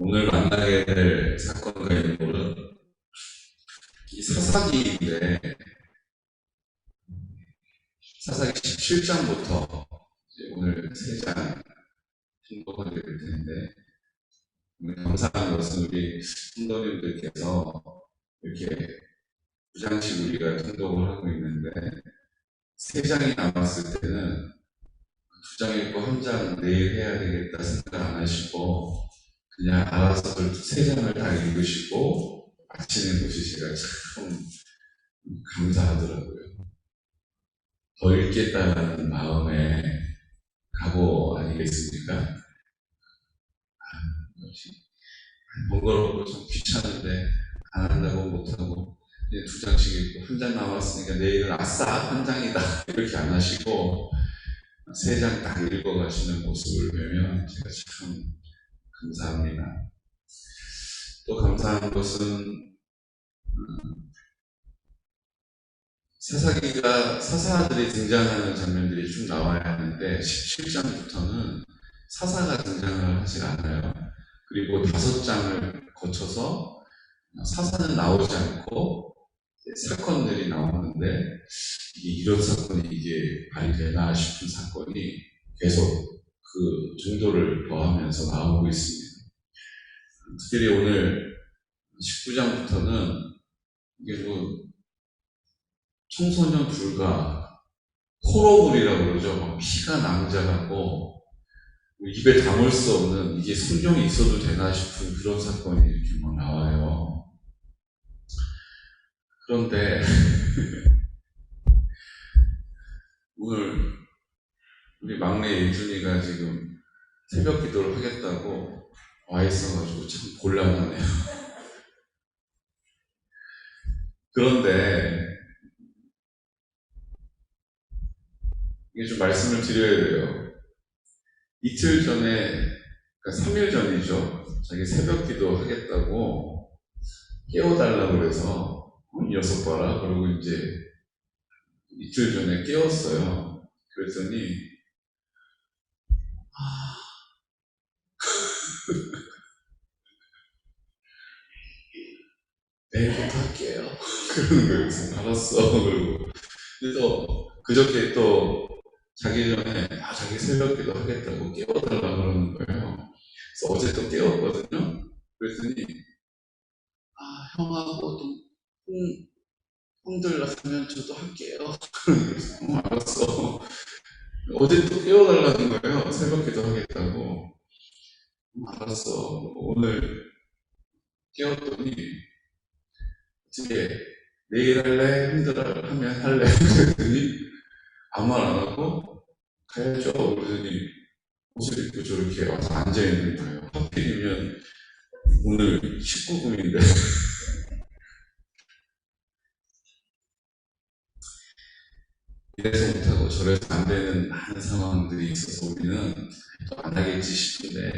오늘 만나게 될 사건과 인물은 이 사사기인데, 사사기 17장부터 오늘 3장 신고하게 될 텐데, 감사한 것은 우리 성도님들께서 이렇게 2장씩 우리가 통독을 하고 있는데, 3장이 남았을 때는 2장 읽고 1장 내일 해야 되겠다 생각 안 하시고 그냥 알아서 3장을 다 읽으시고 마치는 것이 제가 참 감사하더라고요. 더 읽겠다는 마음에 각오 아니겠습니까? 번거롭고 좀 귀찮은데 안 한다고 못하고 이제 2장씩 읽고 1장 남았으니까 내일은 아싸 1장이다 이렇게 안 하시고 3장 딱 읽어가시는 모습을 보면 제가 참 감사합니다. 또 감사한 것은 사사들이 등장하는 장면들이 쭉 나와야 하는데 17장부터는 사사가 등장을 하지 않아요. 그리고 5장을 거쳐서 사사는 나오지 않고 사건들이 나오는데 이런 사건이 이게 말이 되나 싶은 사건이 계속 그 정도를 더하면서 나오고 있습니다. 특별히 오늘 19장부터는 이게 뭐 청소년 불과 포로물이라고 그러죠. 막 피가 낭자하고 입에 담을 수 없는 이게 성경에 있어도 되나 싶은 그런 사건이 이렇게 막 나와요. 그런데 오늘 우리 막내 예준이가 지금 새벽 기도를 하겠다고 와 있어가지고 참 곤란하네요. 그런데 이게 좀 말씀을 드려야 돼요. 이틀 전에, 그러니까 3일 전이죠. 자기 새벽 기도 하겠다고 깨워달라고 그래서 이 녀석 봐라. 그러고 이제 이틀 전에 깨웠어요. 그랬더니 내일부터 할게요. 그러는 거예요. 그래서 알았어. 그러고 그래서 그저께 또 자기 전에 자기 새벽 기도 하겠다고 깨워달라고 그러는 거예요. 그래서 어제 또 깨웠거든요. 그랬더니 형하고 또 형들 하면 저도 할게요. 그래서 알았어. 어제 또 깨워달라는 거예요. 새벽 기도 하겠다고. 알았어. 오늘 깨웠더니 어떻게 내일 할래? 힘들어 하면 할래? 그랬더니 아무 말 안 하고 가야죠. 그러더니 옷을 입고 저렇게 와서 앉아있는 거예요. 하필이면 오늘 19금인데 이래서 못하고 저래서 안 되는 많은 상황들이 있어서 우리는 또 안 하겠지 싶은데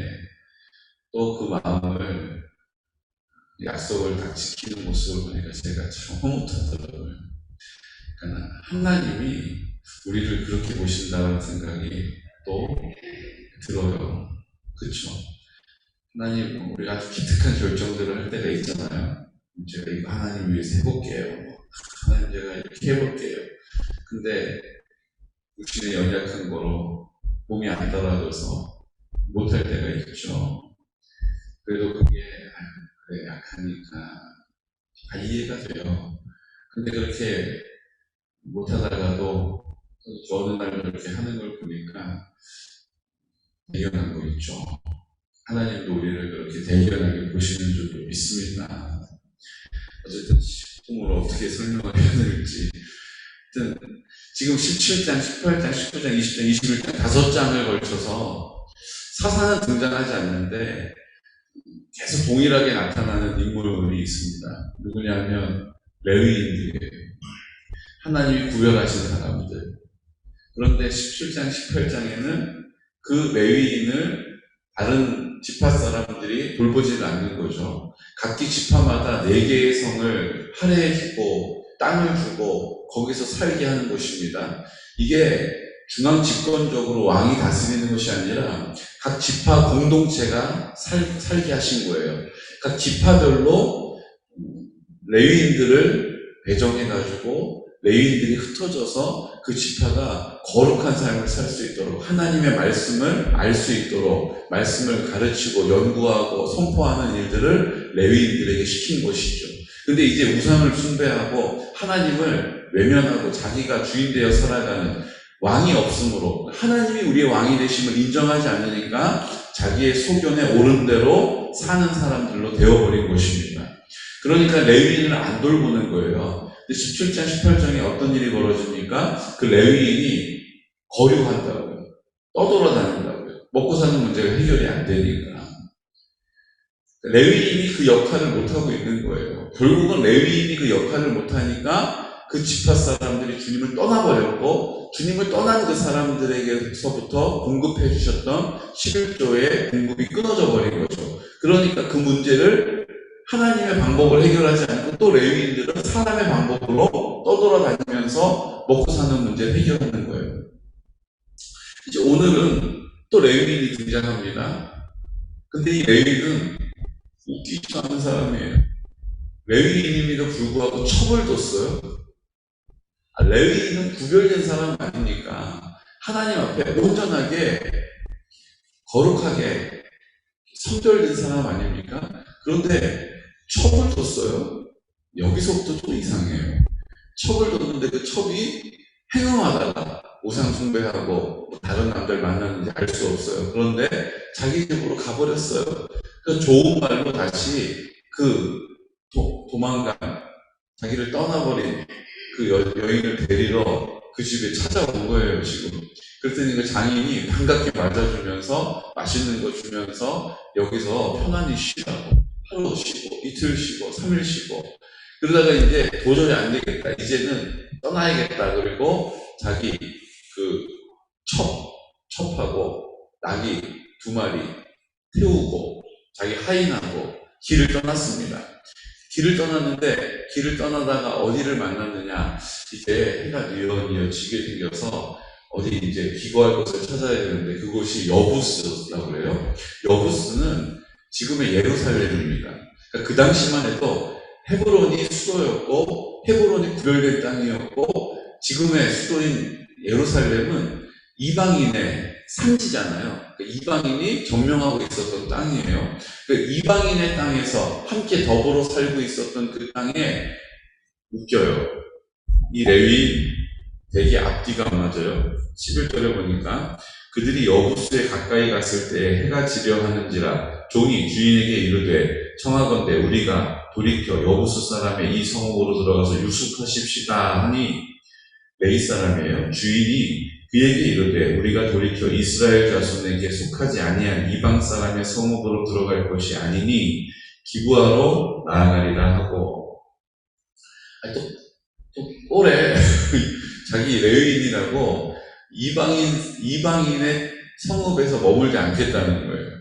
또 그 마음을 약속을 다 지키는 모습을 보니까 제가 참 흐뭇하더라고요. 그러니까 하나님이 우리를 그렇게 보신다는 생각이 또 들어요. 그렇죠? 하나님, 우리 아주 기특한 결정들을 할 때가 있잖아요. 제가 이거 하나님 위해서 해볼게요. 하나님 제가 이렇게 해볼게요. 근데 육신의 연약한 거로 몸이 안 따라줘서 못할 때가 있죠. 그래도 그게 그래 약하니까 이해가 돼요. 근데 그렇게 못하다가도 어느 날 그렇게 하는 걸 보니까 대견한 거 있죠. 하나님도 우리를 그렇게 대견하게 보시는 줄도 믿습니다. 어쨌든 식품으로 어떻게 설명을 해야 될지. 지금 17장, 18장, 19장, 20장, 21장 5장을 걸쳐서 사사는 등장하지 않는데 계속 동일하게 나타나는 인물이 있습니다. 누구냐면 레위인들이에요. 하나님이 구별하신 사람들. 그런데 17장, 18장에는 그 레위인을 다른 지파 사람들이 돌보지는 않는 거죠. 각기 지파마다 4개의 성을 할애해주고 땅을 주고 거기서 살게 하는 것입니다. 이게 중앙 집권적으로 왕이 다스리는 것이 아니라 각 지파 공동체가 살게 하신 거예요. 각 지파별로 레위인들을 배정해가지고 레위인들이 흩어져서 그 지파가 거룩한 삶을 살 수 있도록, 하나님의 말씀을 알 수 있도록 말씀을 가르치고 연구하고 선포하는 일들을 레위인들에게 시킨 것이죠. 근데 이제 우상을 숭배하고 하나님을 외면하고 자기가 주인 되어 살아가는, 왕이 없으므로 하나님이 우리의 왕이 되심을 인정하지 않으니까 자기의 소견에 옳은 대로 사는 사람들로 되어버린 것입니다. 그러니까 레위인을 안 돌보는 거예요. 17장 18장에 어떤 일이 벌어집니까? 그 레위인이 거류한다고요. 떠돌아다닌다고요. 먹고 사는 문제가 해결이 안 되니까. 레위인이 그 역할을 못하고 있는 거예요. 결국은 레위인이 그 역할을 못하니까 그 지파 사람들이 주님을 떠나버렸고, 주님을 떠난 그 사람들에게서부터 공급해 주셨던 11조의 공급이 끊어져 버린 거죠. 그러니까 그 문제를 하나님의 방법을 해결하지 않고 또 레위인들은 사람의 방법으로 떠돌아다니면서 먹고 사는 문제를 해결하는 거예요. 이제 오늘은 또 레위인이 등장합니다. 근데 이 레위인은 웃기지도 않은 사람이에요. 레위인임에도 불구하고 첩을 뒀어요. 레위인은 구별된 사람 아닙니까? 하나님 앞에 온전하게 거룩하게 선별된 사람 아닙니까? 그런데 첩을 뒀어요. 여기서부터 좀 이상해요. 첩을 뒀는데 그 첩이 행음하다가 우상 숭배하고 다른 남들 만났는지 알 수 없어요. 그런데 자기 집으로 가버렸어요. 그래서 좋은 말로 다시 그 도망간, 자기를 떠나버린 그 여인을 데리러 그 집에 찾아온 거예요, 지금. 그랬더니 그 장인이 반갑게 맞아주면서 맛있는 거 주면서 여기서 편안히 쉬라고. 하루 쉬고, 이틀 쉬고, 3일 쉬고. 그러다가 이제 도저히 안 되겠다. 이제는 떠나야겠다. 그리고 자기 그 첩하고 나귀 2마리 태우고 자기 하인하고 길을 떠났습니다. 길을 떠났는데 길을 떠나다가 어디를 만났느냐, 이제 해가 뉘어뉘어 지게 생겨서 어디 이제 기거할 곳을 찾아야 되는데 그곳이 여부스라고 그래요. 여부스는 지금의 예루살렘입니다. 그러니까 그 당시만 해도 헤브론이 수도였고 헤브론이 구별된 땅이었고 지금의 수도인 예루살렘은 이방인의 산지잖아요. 그러니까 이방인이 점령하고 있었던 땅이에요. 그러니까 이방인의 땅에서 함께 더불어 살고 있었던 그 땅에, 웃겨요. 이 레위 되게 앞뒤가 맞아요. 11절에 보니까 그들이 여부수에 가까이 갔을 때 해가 지려 하는지라 종이 주인에게 이르되 청하건대 우리가 돌이켜 여부수 사람의 이 성읍으로 들어가서 유숙하십시다 하니, 레위 사람이에요. 주인이 그에게 이르되 우리가 돌이켜 이스라엘 자손에게 속하지 아니한 이방 사람의 성읍으로 들어갈 것이 아니니 기부하러 나아가리라 하고, 또 올해 자기 레위인이라고 이방인의 성읍에서 머물지 않겠다는 거예요.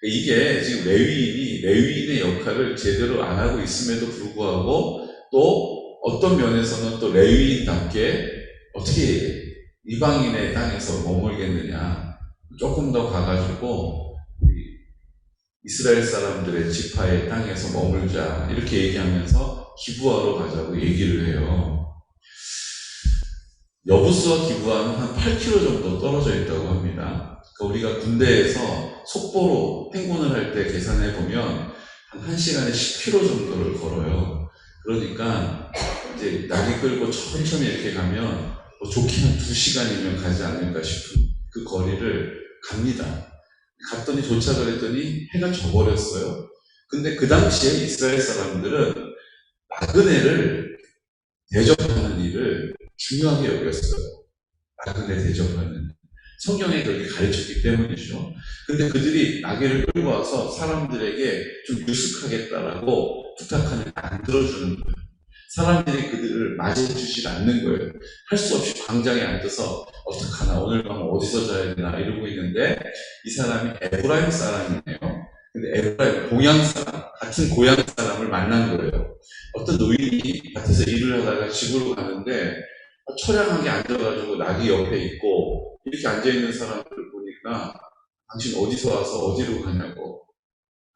이게 지금 레위인의 역할을 제대로 안 하고 있음에도 불구하고 또 어떤 면에서는 또 레위인답게 어떻게 이방인의 땅에서 머물겠느냐, 조금 더 가가지고 이스라엘 사람들의 지파의 땅에서 머물자 이렇게 얘기하면서 기부하러 가자고 얘기를 해요. 여부스와 기부하는 한 8km 정도 떨어져 있다고 합니다. 그러니까 우리가 군대에서 속보로 행군을 할 때 계산해 보면 한 1시간에 10km 정도를 걸어요. 그러니까 이제 나귀 끌고 천천히 이렇게 가면 좋게는 2시간이면 가지 않을까 싶은 그 거리를 갑니다. 갔더니 도착을 했더니 해가 져버렸어요. 근데 그 당시에 이스라엘 사람들은 나그네를 대접하는 일을 중요하게 여겼어요. 나그네 대접하는. 성경에 그렇게 가르쳤기 때문이죠. 근데 그들이 나귀를 끌고 와서 사람들에게 좀 유숙하겠다라고 부탁하는 안 들어주는 거예요. 사람들이 그들을 맞이해주지 않는 거예요. 할 수 없이 광장에 앉아서 어떡하나 오늘 밤 어디서 자야 되나 이러고 있는데 이 사람이 에브라임 사람이네요. 근데 에브라임 고향 사람, 같은 고향 사람을 만난 거예요. 어떤 노인이 밭에서 일을 하다가 집으로 가는데 처량하게 앉아가지고 낙이 옆에 있고 이렇게 앉아있는 사람들 보니까 당신 어디서 와서 어디로 가냐고.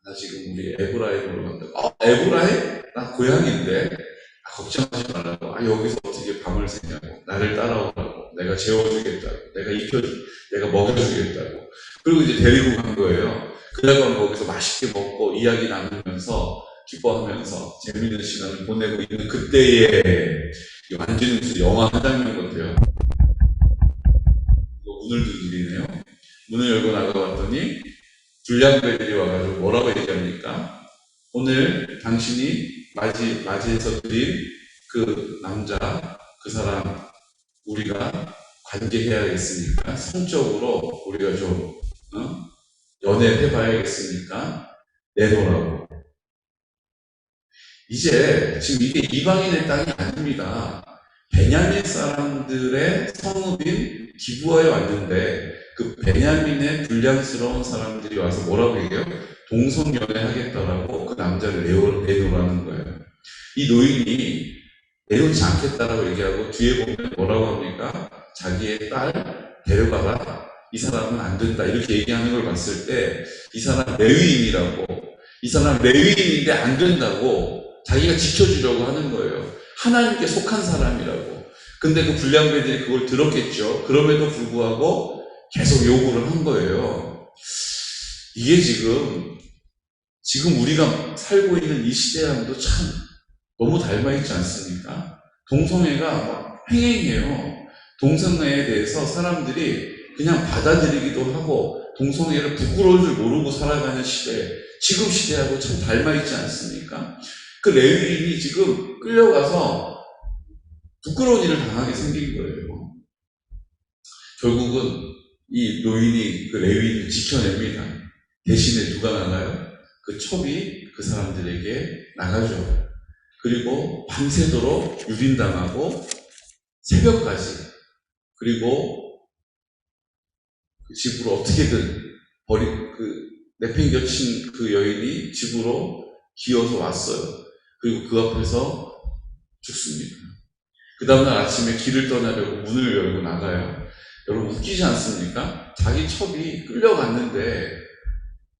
나 지금 우리 에브라임으로 간다고. 에브라임? 나 고향인데. 걱정하지 말라고. 여기서 어떻게 밤을 새냐고. 나를 따라오라고. 내가 재워주겠다고. 내가 먹여주겠다고. 그리고 이제 데리고 간 거예요. 그래서 거기서 맛있게 먹고 이야기 나누면서 기뻐하면서 재밌는 시간을 보내고 있는 그때에 완전히 무슨 영화 한 장면 같아요. 문을 두드리네요. 문을 열고 나가봤더니 불량배들이 와가지고 뭐라고 얘기합니까? 오늘 당신이 맞이해서 드린 그 남자, 그 사람 우리가 관계해야겠으니까 성적으로 우리가 좀 연애해봐야겠으니까 내놓으라고. 이제 지금 이게 이방인의 땅이 아닙니다. 베냐민 사람들의 성읍인 기부하에 왔는데 그 베냐민의 불량스러운 사람들이 와서 뭐라고 얘기해요? 동성연애 하겠다라고 그 남자를 내놓으라는 거예요. 이 노인이 내놓지 않겠다라고 얘기하고 뒤에 보면 뭐라고 합니까? 자기의 딸 데려가라. 이 사람은 안 된다. 이렇게 얘기하는 걸 봤을 때 이 사람 레위인이라고, 이 사람 레위인인데 안 된다고 자기가 지켜주려고 하는 거예요. 하나님께 속한 사람이라고. 근데 그 불량배들이 그걸 들었겠죠. 그럼에도 불구하고 계속 요구를 한 거예요. 이게 지금 우리가 살고 있는 이 시대랑도 참 너무 닮아있지 않습니까? 동성애가 막 횡행해요. 동성애에 대해서 사람들이 그냥 받아들이기도 하고 동성애를 부끄러울 줄 모르고 살아가는 시대, 지금 시대하고 참 닮아있지 않습니까? 그 레위인이 지금 끌려가서 부끄러운 일을 당하게 생긴 거예요. 결국은 이 노인이 그 레위인을 지켜냅니다. 대신에 누가 나가요? 그 첩이 그 사람들에게 나가죠. 그리고 밤새도록 유린당하고 새벽까지, 그리고 그 집으로 어떻게든 내팽겨친 그 여인이 집으로 기어서 왔어요. 그리고 그 앞에서 죽습니다. 그 다음날 아침에 길을 떠나려고 문을 열고 나가요. 여러분 웃기지 않습니까? 자기 첩이 끌려갔는데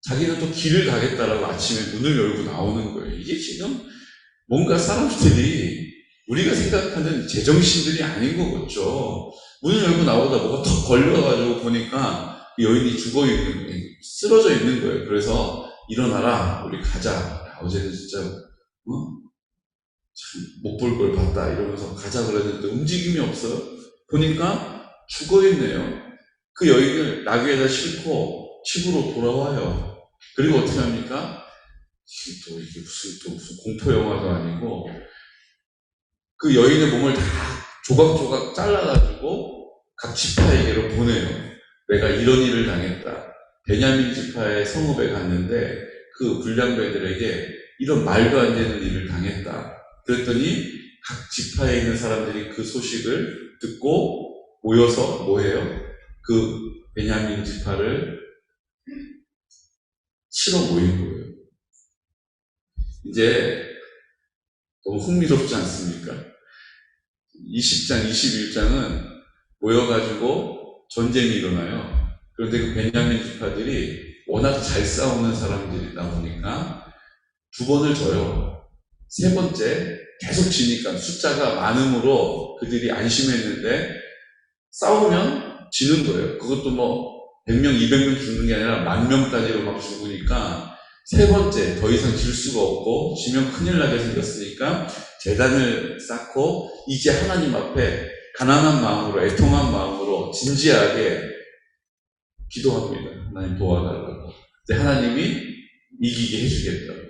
자기는 또 길을 가겠다라고 아침에 문을 열고 나오는 거예요. 이게 지금 뭔가 사람들이 우리가 생각하는 제정신들이 아닌 거겠죠. 문을 열고 나오다 뭐가 턱 걸려가지고 보니까 여인이 쓰러져 있는 거예요. 그래서 일어나라, 우리 가자. 어제는 진짜 못 볼 걸 봤다 이러면서 가자 그랬는데 움직임이 없어요. 보니까 죽어있네요. 그 여인을 나귀에다 싣고 집으로 돌아와요. 그리고 어떻게 합니까? 이게 무슨 공포영화도 아니고 그 여인의 몸을 다 조각조각 잘라가지고 각 지파에게로 보내요. 내가 이런 일을 당했다. 베냐민 지파의 성읍에 갔는데 그 불량배들에게 이런 말도 안 되는 일을 당했다. 그랬더니 각 지파에 있는 사람들이 그 소식을 듣고 모여서 뭐해요? 그 베냐민 지파를 치러 모인 거예요. 이제 너무 흥미롭지 않습니까? 20장, 21장은 모여가지고 전쟁이 일어나요. 그런데 그 베냐민 지파들이 워낙 잘 싸우는 사람들이다 보니까 두 번을 져요. 세 번째 계속 지니까 숫자가 많음으로 그들이 안심했는데 싸우면 지는 거예요. 그것도 뭐 100명, 200명 죽는 게 아니라 10,000명까지로 막 죽으니까 세 번째 더 이상 질 수가 없고 지면 큰일 나게 생겼으니까 제단을 쌓고 이제 하나님 앞에 가난한 마음으로, 애통한 마음으로 진지하게 기도합니다. 하나님 도와달라고. 이제 하나님이 이기게 해주겠다고.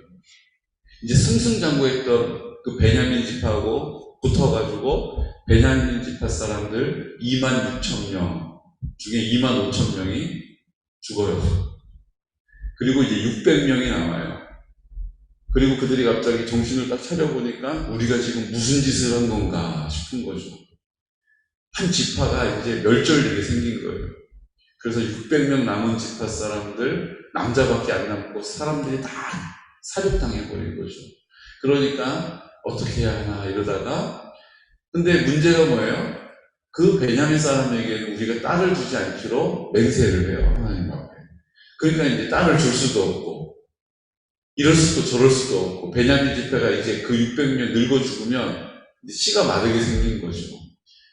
이제 승승장구했던 그 베냐민 지파하고 붙어가지고 베냐민 지파 사람들 26,000명 중에 25,000명이 죽어요. 그리고 이제 600명이 남아요. 그리고 그들이 갑자기 정신을 딱 차려보니까 우리가 지금 무슨 짓을 한 건가 싶은 거죠. 한 지파가 이제 멸절되게 생긴 거예요. 그래서 600명 남은 지파 사람들, 남자밖에 안 남고 사람들이 다 사륙당해버린 거죠. 그러니까 어떻게 해야 하나 이러다가, 근데 문제가 뭐예요? 그 베냐민 사람에게는 우리가 딸을 주지 않기로 맹세를 해요, 하나님 앞에. 그러니까 이제 딸을 줄 수도 없고, 이럴 수도 저럴 수도 없고, 베냐민 집회가 이제 그 600년 늙어 죽으면 씨가 마르게 생긴 거죠.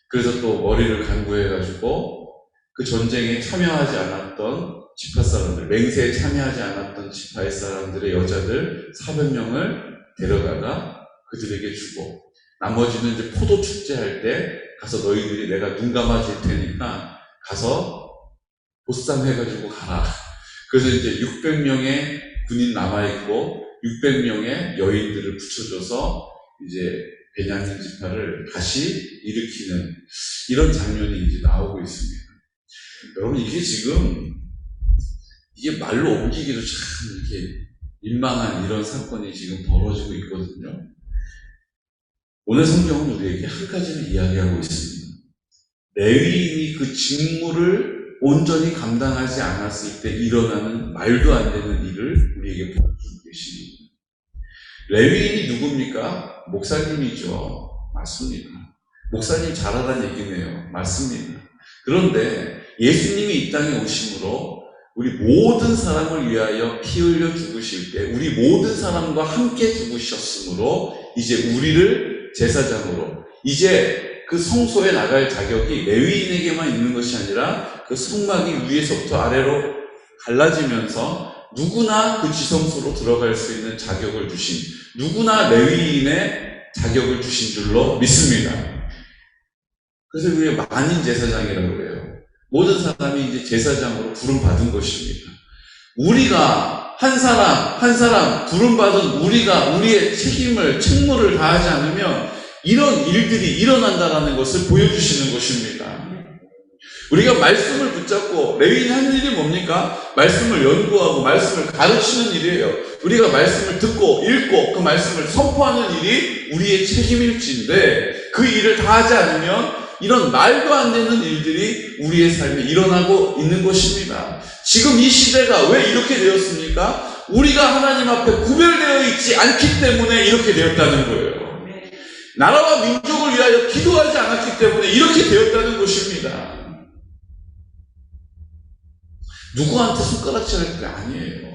그래서 또 머리를 간구해가지고 그 전쟁에 참여하지 않았던 지파 사람들, 맹세에 참여하지 않았던 지파의 사람들의 여자들 400명을 데려다가 그들에게 주고, 나머지는 이제 포도 축제할 때 가서 너희들이 내가 눈 감아줄 테니까 가서 보쌈해가지고 가라. 그래서 이제 600명의 군인 남아있고 600명의 여인들을 붙여줘서 이제 베냐민 지파를 다시 일으키는 이런 장면이 이제 나오고 있습니다. 여러분, 이게 지금 이게 말로 옮기기도 참 이렇게 민망한 이런 사건이 지금 벌어지고 있거든요. 오늘 성경은 우리에게 한 가지를 이야기하고 있습니다. 레위인이 그 직무를 온전히 감당하지 않았을 때 일어나는 말도 안 되는 일을 우리에게 보여주고 계십니다. 레위인이 누굽니까? 목사님이죠. 맞습니다. 목사님 잘하라는 얘기네요. 맞습니다. 그런데 예수님이 이 땅에 오심으로 우리 모든 사람을 위하여 피 흘려 죽으실 때 우리 모든 사람과 함께 죽으셨으므로 이제 우리를 제사장으로, 이제 그 성소에 나갈 자격이 레위인에게만 있는 것이 아니라 그 성막이 위에서부터 아래로 갈라지면서 누구나 그 지성소로 들어갈 수 있는 자격을 주신, 누구나 레위인의 자격을 주신 줄로 믿습니다. 그래서 우리가 만인 제사장이라고 그래요. 모든 사람이 이제 제사장으로 부름받은 것입니다. 우리가 한 사람 부름받은 우리가 우리의 책무를 다하지 않으면 이런 일들이 일어난다는 것을 보여주시는 것입니다. 우리가 말씀을 붙잡고, 레위인이 하는 일이 뭡니까? 말씀을 연구하고 말씀을 가르치는 일이에요. 우리가 말씀을 듣고 읽고 그 말씀을 선포하는 일이 우리의 책임일지인데 그 일을 다 하지 않으면 이런 말도 안 되는 일들이 우리의 삶에 일어나고 있는 것입니다. 지금 이 시대가 왜 이렇게 되었습니까? 우리가 하나님 앞에 구별되어 있지 않기 때문에 이렇게 되었다는 거예요. 나라와 민족을 위하여 기도하지 않았기 때문에 이렇게 되었다는 것입니다. 누구한테 손가락질할 게 아니에요.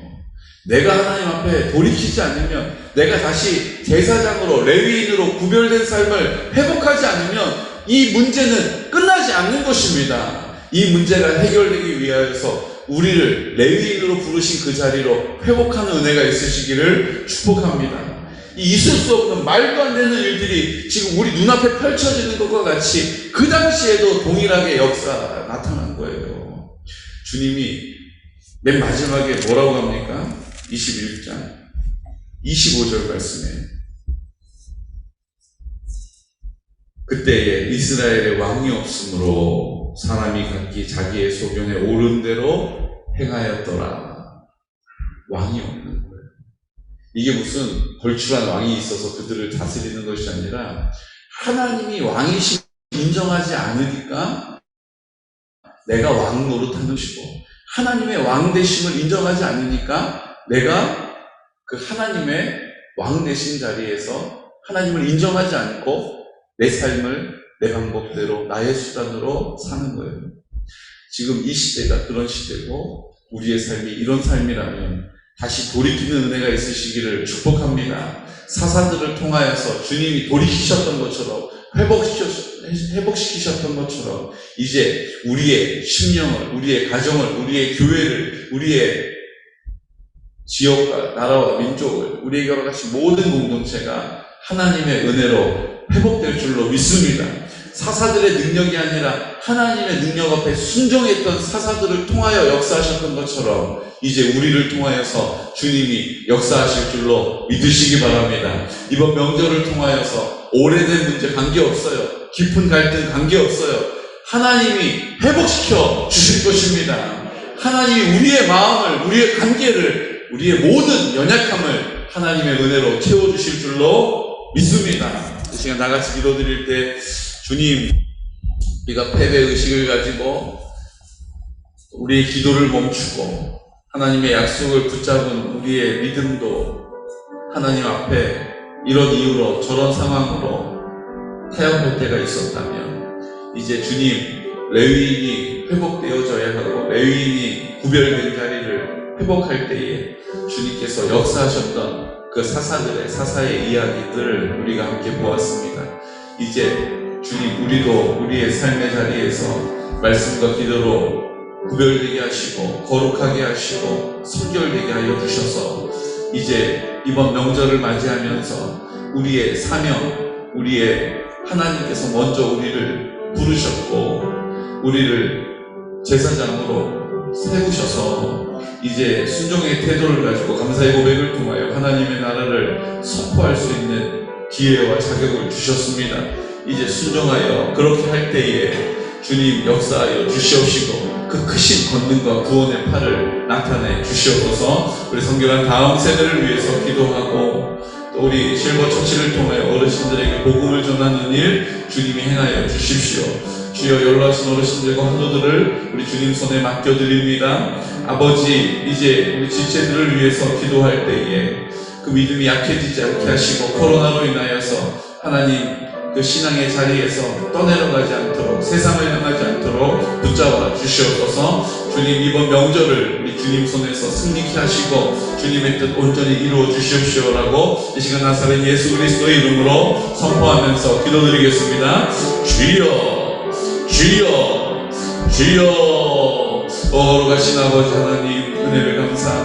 내가 하나님 앞에 돌이키지 않으면, 내가 다시 제사장으로 레위인으로 구별된 삶을 회복하지 않으면 이 문제는 끝나지 않는 것입니다. 이 문제가 해결되기 위하여서 우리를 레위인으로 부르신 그 자리로 회복하는 은혜가 있으시기를 축복합니다. 있을 수 없는 말도 안 되는 일들이 지금 우리 눈앞에 펼쳐지는 것과 같이 그 당시에도 동일하게 역사가 나타난 거예요. 주님이 맨 마지막에 뭐라고 합니까? 21장 25절 말씀에, 그때에 이스라엘에 왕이 없으므로 사람이 각기 자기의 소견에 옳은 대로 행하였더라. 왕이 없는 거예요. 이게 무슨 걸출한 왕이 있어서 그들을 다스리는 것이 아니라 하나님이 왕이심을 인정하지 않으니까 내가 왕 노릇하는 것이고, 하나님의 왕 되심을 인정하지 않으니까 내가 그 하나님의 왕 되신 자리에서 하나님을 인정하지 않고 내 삶을 내 방법대로 나의 수단으로 사는 거예요. 지금 이 시대가 그런 시대고 우리의 삶이 이런 삶이라면 다시 돌이키는 은혜가 있으시기를 축복합니다. 사사들을 통하여서 주님이 돌이키셨던 것처럼, 회복시키셨던 것처럼 이제 우리의 심령을, 우리의 가정을, 우리의 교회를, 우리의 지역과 나라와 민족을, 우리의 여러 가지 모든 공동체가 하나님의 은혜로 회복될 줄로 믿습니다. 사사들의 능력이 아니라 하나님의 능력 앞에 순종했던 사사들을 통하여 역사하셨던 것처럼 이제 우리를 통하여서 주님이 역사하실 줄로 믿으시기 바랍니다. 이번 명절을 통하여서 오래된 문제 관계없어요. 깊은 갈등 관계없어요. 하나님이 회복시켜 주실 것입니다. 하나님이 우리의 마음을, 우리의 관계를, 우리의 모든 연약함을 하나님의 은혜로 채워주실 줄로 믿습니다. 이 시간 나같이 기도드릴 때 주님, 우리가 패배의식을 가지고 우리의 기도를 멈추고 하나님의 약속을 붙잡은 우리의 믿음도 하나님 앞에 이런 이유로 저런 상황으로 타협할 때가 있었다면 이제 주님, 레위인이 회복되어져야 하고 레위인이 구별된 자리를 회복할 때에 주님께서 역사하셨던 그 사사의 이야기들을 우리가 함께 보았습니다. 이제 주님, 우리도 우리의 삶의 자리에서 말씀과 기도로 구별되게 하시고 거룩하게 하시고 성결되게 하여 주셔서 이제 이번 명절을 맞이하면서 우리의 사명, 우리의 하나님께서 먼저 우리를 부르셨고 우리를 제사장으로 세우셔서 이제 순종의 태도를 가지고 감사의 고백을 통하여 하나님의 나라를 선포할 수 있는 기회와 자격을 주셨습니다. 이제 순종하여 그렇게 할 때에 주님 역사하여 주시옵시고 그 크신 권능과 구원의 팔을 나타내 주시옵소서. 우리 성결한 다음 세대를 위해서 기도하고 또 우리 실버 처치를 통하여 어르신들에게 복음을 전하는 일 주님이 행하여 주십시오. 주여, 연로하신 어르신들과 환우들을 우리 주님 손에 맡겨드립니다. 아버지, 이제 우리 지체들을 위해서 기도할 때에 그 믿음이 약해지지 않게 하시고 코로나로 인하여서 하나님 그 신앙의 자리에서 떠내려가지 않도록 세상을 향하지 않도록 붙잡아 주시옵소서. 주님, 이번 명절을 우리 주님 손에서 승리케 하시고 주님의 뜻 온전히 이루어 주시옵시오라고 이 시간 나사렛 예수 그리스도의 이름으로 선포하면서 기도드리겠습니다. 주여, 주여, 주여. 거룩하신 아버지 하나님, 은혜를 감사합니다.